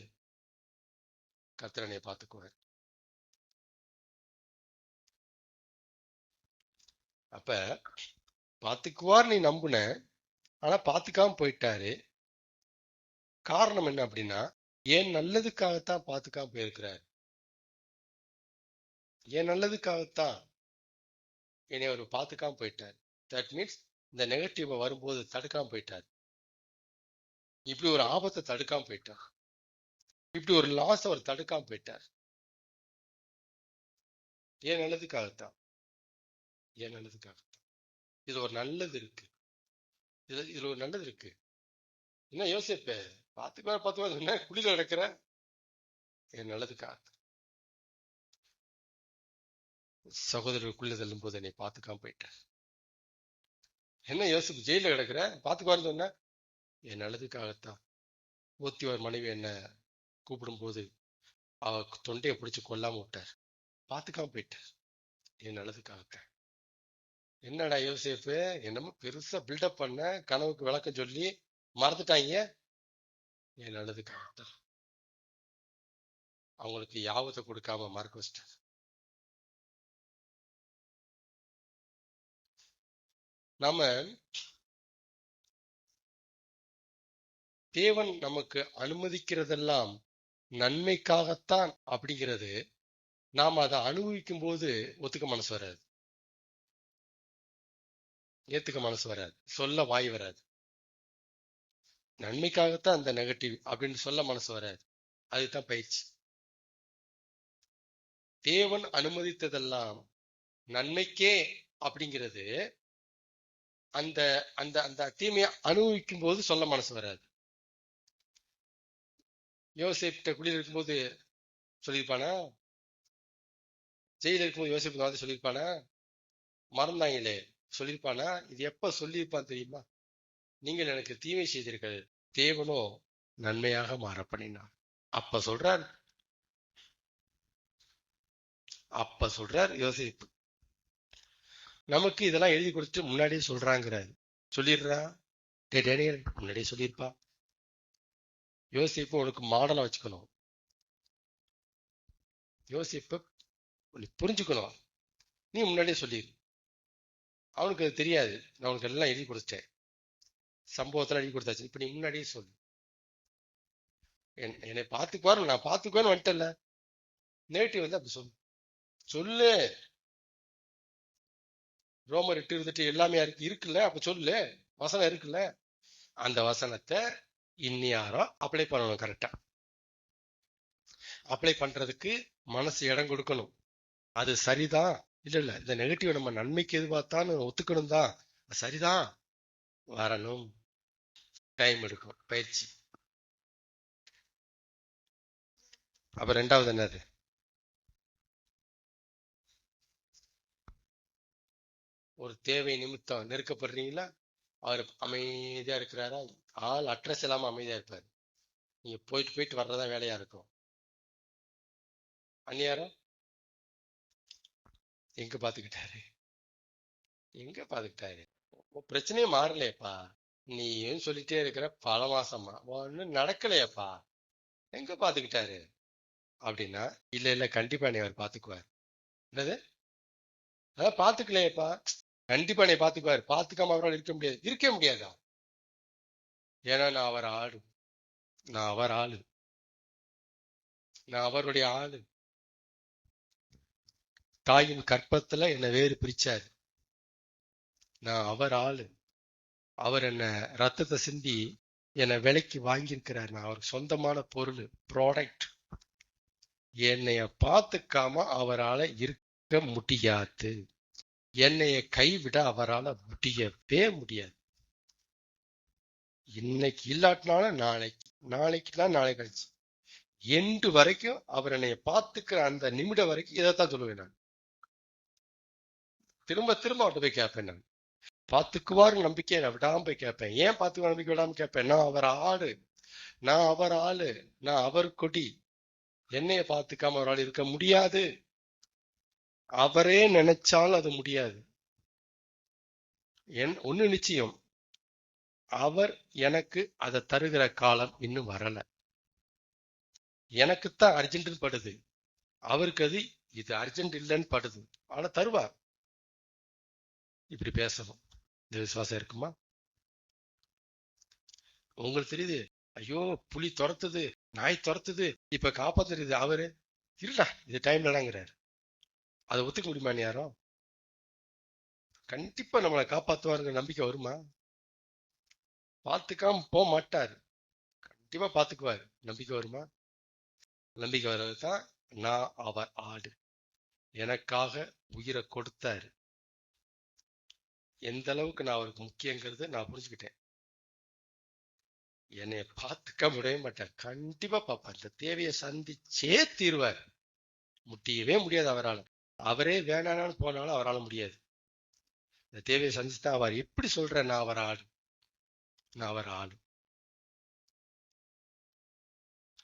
கர்த்தரனைய பார்த்துக்குவேன். அப்ப பாத்துக்குவார் நீ நம்புன, ஆனா பாத்துக்காம போயிட்டாரு. காரணம் என்ன அப்படின்னா, ஏன் நல்லதுக்காகத்தான் பாத்துக்காம போயிருக்கிறார். ஏன் நல்லதுக்காகத்தான் என்னை அவர் பாத்துக்காம போயிட்டார். தட் மீன்ஸ் இந்த நெகட்டிவ் வரும்போது தடுக்காம போயிட்டார். இப்படி ஒரு ஆபத்தை தடுக்காம போயிட்டார். இப்படி ஒரு லாஸ் அவர் தடுக்காம போயிட்டார். ஏன் நல்லதுக்காகத்தான். என் நல்லதுக்காக. இது ஒரு நல்லது இருக்கு, இதுல ஒரு நல்லது இருக்கு. என்ன யோசிப்ப, பாத்துக்குவார் என்ன குளிர நடக்கிற, என் நல்லதுக்காக. சகோதரருக்குள்ள செல்லும் போது என்னை பாத்துக்காம போயிட்ட. என்ன யோசிப்பு, ஜெயில கிடக்குற, பாத்துக்குவாருன்னு சொன்ன, என் நல்லதுக்காகத்தான். போத்திவார் மனைவி என்ன கூப்பிடும் போது அவ தொண்டையை பிடிச்சு கொல்லாம விட்டார், பாத்துக்காம போயிட்டார், என் நல்லதுக்காகத்தான். என்னடா யோசேப்பு, என்னமோ பெருசா பில்டப் பண்ண, கனவுக்கு விளக்கம் சொல்லி மறந்துட்டாங்க, என் நல்லதுக்காகத்தான். அவங்களுக்கு யாவத்தை கொடுக்காம மறக்க வச்சிட்டார். நாம தேவன் நமக்கு அனுமதிக்கிறதெல்லாம் நன்மைக்காகத்தான் அப்படிங்கிறது நாம அதை அனுபவிக்கும் போது ஒத்துக்க மனசு வராது, ஏத்துக்க மனசு வராது, சொல்ல வாய் வராது. நன்மைக்காகத்தான் அந்த நெகட்டிவ் அப்படின்னு சொல்ல மனசு வராது. அதுதான் பயிற்சி. தேவன் அனுமதித்ததெல்லாம் நன்மைக்கே அப்படிங்கிறது அந்த அந்த அந்த தீமையை அனுபவிக்கும் போது சொல்ல மனசு வராது. யோசேப்கிட்ட குடியில் இருக்கும்போது சொல்லியிருப்பானா, ஜெயில இருக்கும்போது யோசிப்பு வந்து சொல்லியிருப்பானா, மறந்தாங்களே சொல்லியிருப்பானா, இது எப்ப சொல்லியிருப்பான் தெரியுமா, நீங்கள் எனக்கு தீமை செய்தீர்கள், தேவனோ நன்மையாக மாற பண்ணினார். அப்ப சொல்றார் யோசிப்பு. நமக்கு இதெல்லாம் எழுதி கொடுத்துட்டு முன்னாடியே சொல்றாங்கிறாரு, சொல்லிடுறா, முன்னாடியே சொல்லியிருப்பா. யோசிப்பு உனக்கு மாடலா வச்சுக்கணும், யோசிப்ப நீ புரிஞ்சுக்கணும், நீ முன்னாடியே சொல்லிடு. அவனுக்கு அது தெரியாது, நான் உனக்கு எல்லாம் எழுதி கொடுத்துட்டேன், சம்பவத்துல எழுதி கொடுத்தாச்சு, இப்ப நீ முன்னாடியே சொல்லு, என்னை பார்த்துக்குவாரு, நான் பார்த்துக்குவேன்னு வந்துட்டல. நேட்டிவ் வந்து அப்படி சொல்லு. ரோமர் 8:28 எல்லாமே இருக்குல்ல, அப்ப சொல்லு, வசனம் இருக்குல்ல, அந்த வசனத்தை இன்னியாரோ அப்ளை பண்ணணும். கரெக்டா அப்ளை பண்றதுக்கு மனசு இடம் கொடுக்கணும். அது சரிதான், இல்ல இந்த நெகட்டிவ் நம்ம நன்மைக்கு எதிர்பார்த்தான்னு ஒத்துக்கணும் தான், சரிதான், வரணும், டைம் எடுக்கும், பயிற்சி. அப்ப ரெண்டாவது என்னது, ஒரு தேவை நிமித்தம் நெருக்கப்படுறீங்களா, அவர் அமைதியா இருக்கிறாரா, ஆள் அட்ரஸ் இல்லாம அமைதியா இருப்பாரு, நீங்க போயிட்டு வர்றதா வேலையா இருக்கும். அந்நியாரம் எங்க பாத்துக்கிட்டாரு, பிரச்சனையே மாறலையப்பா, நீயும் சொல்லிட்டே இருக்கிற பல மாசமா ஒன்னும் நடக்கலையப்பா, எங்க பாத்துக்கிட்டாரு அப்படின்னா, இல்ல கண்டிப்பா நீ அவர் பாத்துக்குவார். என்னது, அதான் பாத்துக்கலையப்பா, கண்டிப்பா நீ பாத்துக்குவார், பாத்துக்காம அவரால் இருக்க முடியாதா, ஏன்னா நான் அவர் ஆளு, நான் அவருடைய ஆளு. தாயின் கற்பத்துல என்னை வேறு பிரிச்சாரு, நான் அவர் ஆளு. அவர் என்ன ரத்தத்தை சிந்தி என்னை விலைக்கு வாங்கியிருக்கிறார், நான் அவருக்கு சொந்தமான பொருள், ப்ராடக்ட். என்னைய பார்த்துக்காம அவரால் இருக்க முடியாது, என்னைய கைவிட அவரால் முடியவே முடியாது. இன்னைக்கு இல்லாட்டினாலும் நாளைக்குலாம் நாளை கழிச்சு, எண்டு வரைக்கும் அவர் என்னைய பார்த்துக்கிற அந்த நிமிடம் வரைக்கும் இதைத்தான் சொல்லுவேன் நான். திரும்ப அவர்கிட்ட போய் கேட்பேன், நான் பார்த்துக்குவாரு நம்பிக்கை நான் விடாம போய் கேட்பேன். ஏன் பார்த்துக்குவார் நம்பிக்கை விடாம கேட்பேன், நான் அவர் ஆளு, நான் அவர் கொடி. என்னைய பார்த்துக்காம அவரால் இருக்க முடியாது, அவரே நினைச்சாலும் அது முடியாது. ஒண்ணு நிச்சயம், அவர் எனக்கு அதை தருகிற காலம் இன்னும் வரல. எனக்குத்தான் அர்ஜென்ட் படுது, அவருக்கு அது இது அர்ஜென்ட் இல்லைன்னு படுது, ஆனா தருவார். இப்படி பேசணும், இந்த விசுவாசம் இருக்குமா? உங்களுக்கு தெரியுது, ஐயோ புலி துரத்துது, நாய் துரத்துது, இப்ப காப்பாத்துறது அவரு, இருடா இது டைம்லடாங்கிறாரு. அதை ஒத்துக்க முடியுமா யாரும்? கண்டிப்பா நம்மளை காப்பாத்துவாருங்கிற நம்பிக்கை வருமா? பார்த்துக்காம போக மாட்டாரு, கண்டிப்பா பார்த்துக்குவாரு, நம்பிக்கை வருமா? நம்பிக்கை வர்றதுதான், நான் அவர் ஆடு, எனக்காக உயிரை கொடுத்தாரு, எந்த அளவுக்கு நான் அவருக்கு முக்கியங்கிறது நான் புரிஞ்சுக்கிட்டேன். என்னைய பார்த்துக்க முடியவே மாட்டேன், கண்டிப்பா பார்ப்பேன். இந்த தேவையை சந்திச்சே தீர்வார். முடியவே முடியாது அவரால். அவரே வேணான்னு போனாலும் அவரால் முடியாது. இந்த தேவையை சந்திச்சுதான் அவர். எப்படி சொல்ற, நான் அவர் ஆளு, நான் அவர் ஆளு.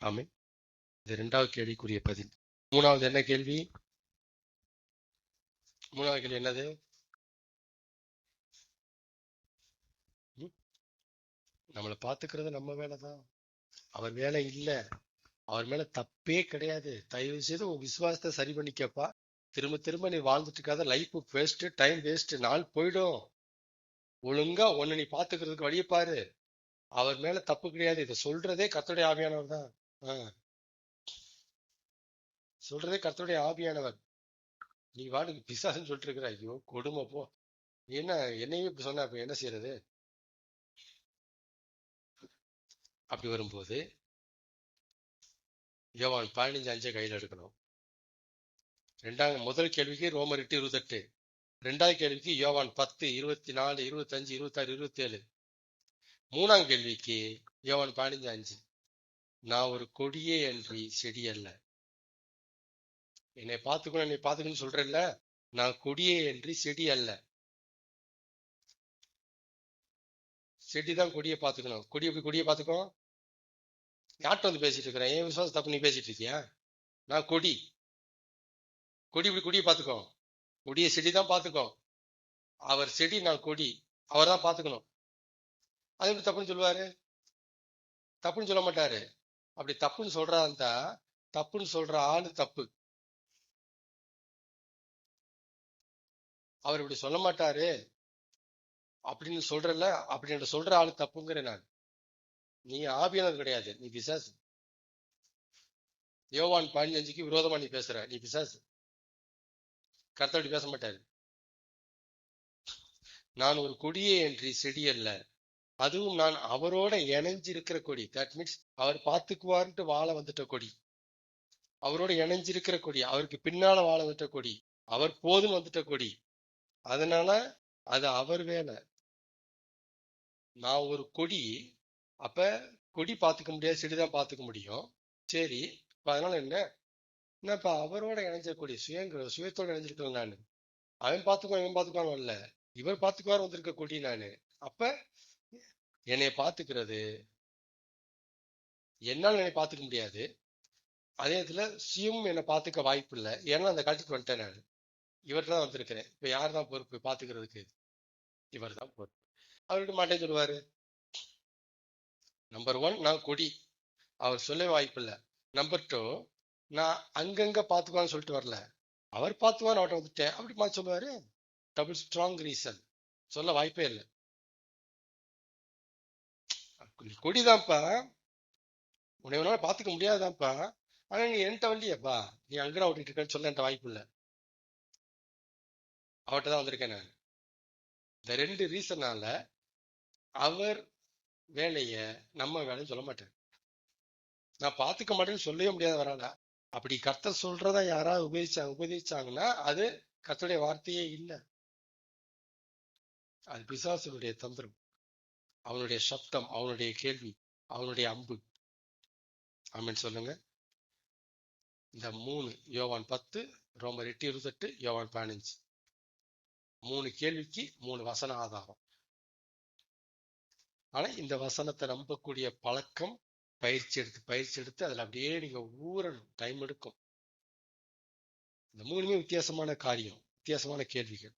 ஆமே. இது 2வது கேள்விக்குரிய பதில். 3வது என்ன கேள்வி? 3வது கேள்வி என்னது? நம்மளை பார்த்துக்கிறது நம்ம வேலைதான், அவர் வேலை இல்ல. அவர் மேல தப்பே கிடையாது. தயவு செய்து உன் விசுவாசத்தை சரி பண்ணிக்கப்பா. திரும்ப திரும்ப நீ வாழ்ந்துட்டு இருக்காத. லைஃப் வேஸ்ட், டைம் வேஸ்ட், நாள் போயிடும். ஒழுங்கா உன்னை நீ பாத்துக்கிறதுக்கு வழியை பாரு. அவர் மேல தப்பு கிடையாது. இதை சொல்றதே கர்த்தருடைய ஆவியானவர் தான். சொல்றதே கர்த்தருடைய ஆவியானவர். நீ வாட்டுக்கு பிசாசுன்னு சொல்லிட்டு இருக்கிற. ஐயோ கொடுமை போ. நீ என்ன என்னையும் இப்படி சொன்ன, அப்ப என்ன செய்யறது? அப்படி வரும்போது யோவான் 15:5 கையில் எடுக்கணும். முதல் கேள்விக்கு ரோமர் 8:28. 2வது கேள்விக்கு யோவான் 10, 24, 25, 26, 27. 3ஆம் கேள்விக்கு யோவான் 15:5. நான் ஒரு கொடியே அன்றி செடி அல்ல. என்னை பார்த்துக்கணும்னு சொல்றேன்ல, நான் கொடியே அன்றி செடி அல்ல. செடிதான் கொடியை பார்த்துக்கணும். கொடி எப்படி கொடியை பார்த்துக்கோ? யார்கிட்ட வந்து பேசிட்டு இருக்கிறேன்? ஏன் விசுவாசம் தப்பு நீ பேசிட்டு இருக்கியா? நான் கொடி. கொடி இப்படி கொடியை பார்த்துக்கோ. கொடியை செடிதான் பார்த்துக்கோ. அவர் செடி, நான் கொடி. அவர் தான் பார்த்துக்கணும். அது எப்படி தப்புன்னு சொல்லுவாரு? தப்புன்னு சொல்ல மாட்டாரு. அப்படி தப்புன்னு சொல்றாருந்தா தப்புன்னு சொல்ற ஆளு தப்பு. அவர் இப்படி சொல்ல மாட்டாரு அப்படின்னு சொல்றல, அப்படின்னு சொல்ற ஆளு தப்புங்கிறேன் நான். நீ ஆவியானது கிடையாது, நீ பிசாசு. யோவான் 15:5க்கு விரோதமா நீ பேசுற, நீ பிசாசு. கர்த்தர் அப்படி பேச மாட்டாரு. நான் ஒரு கொடியே என்று செடி அல்ல, அதுவும் நான் அவரோட இணைஞ்சு இருக்கிற கொடி. தட் மீன்ஸ் அவர் பார்த்துக்குவார்ன்ட்டு வாழ வந்துட்ட கொடி. அவரோட இணைஞ்சிருக்கிற கொடி, அவருக்கு பின்னால வாழ வந்துட்ட கொடி, அவர் போதும் வந்துட்ட கொடி. அதனால அது அவர் வேலை. நான் ஒரு கொடி. அப்ப கொடி பார்த்துக்க முடியாது, செடிதான் பார்த்துக்க முடியும். சரி, இப்ப அதனால என்ன? நான் இப்ப அவரோட இணைஞ்ச கொடி, சுயத்தோட இணைஞ்சிருக்கேன் நானு. அவன் பார்த்துக்குவான், இவன் பார்த்துக்குவான் இல்ல, இவர் பார்த்துக்குவார் வந்திருக்க கொடி நானு. அப்ப என்னைய பார்த்துக்கிறது, என்னால என்னை பார்த்துக்க முடியாது. அதே இடத்துல சுயம் என்னை பார்த்துக்க வாய்ப்பு இல்லை. ஏன்னா அந்த காலத்துக்கு வந்துட்டேன் நான். இவர்கிட்ட தான் வந்திருக்கிறேன். இப்ப யார் தான் பொறுப்பு பார்த்துக்கிறதுக்கு? இவர் தான் பொறுப்பு. அவர்கிட்ட மாட்டேன்னு சொல்லுவாரு. நம்பர் 1, நான் கொடி, அவர் சொல்ல வாய்ப்பு இல்லை. நம்பர் 2, நான் அங்கங்க பார்த்துக்குவான்னு சொல்லிட்டு வரல, அவர் பார்த்துக்குவான்னு அவட்ட வந்துட்டேன். அப்படி மாதிரி சொல்லுவாரு. Double strong reason. சொல்ல வாய்ப்பே இல்லை. நீ கொடிதான்ப்பா, உன்னை வேணால பார்த்துக்க முடியாதுதான்ப்பா, ஆனா நீ என்கிட்ட வரலையேப்பா, நீ அங்கதான் ஓட்டிட்டு இருக்கேன்னு சொல்ல என்கிட்ட வாய்ப்பு இல்லை. அவர்கிட்ட தான் வந்திருக்கேன் நான். இந்த 2 ரீசனால அவர் வேலைய நம்ம வேலைன்னு சொல்ல மாட்டேன். நான் பார்த்துக்க மாட்டேன்னு சொல்லவே முடியாது வரால. அப்படி கர்த்தர் சொல்றதா யாராவது உபதேசிச்சாங்கன்னா அது கர்த்தருடைய வார்த்தையே இல்லை. அது பிசாசுடைய தந்திரம், அவனுடைய சப்தம், அவனுடைய கேள்வி, அவனுடைய அம்பு. ஆமென் சொல்லுங்க. இந்த 3, யோவான் 10, ரோமர் 8:28, யோவான் 15, 3 கேள்விக்கு 3 வசன ஆதாரம். ஆனா இந்த வசனத்தை நம்பக்கூடிய பழக்கம் பயிற்சி எடுத்து அதுல அப்படியே நீங்க ஊறணும். டைம் எடுக்கும். இந்த 3மே வித்தியாசமான காரியம், வித்தியாசமான கேள்விகள்.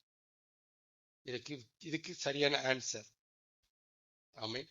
இதுக்கு சரியான ஆன்சர். ஆமென்.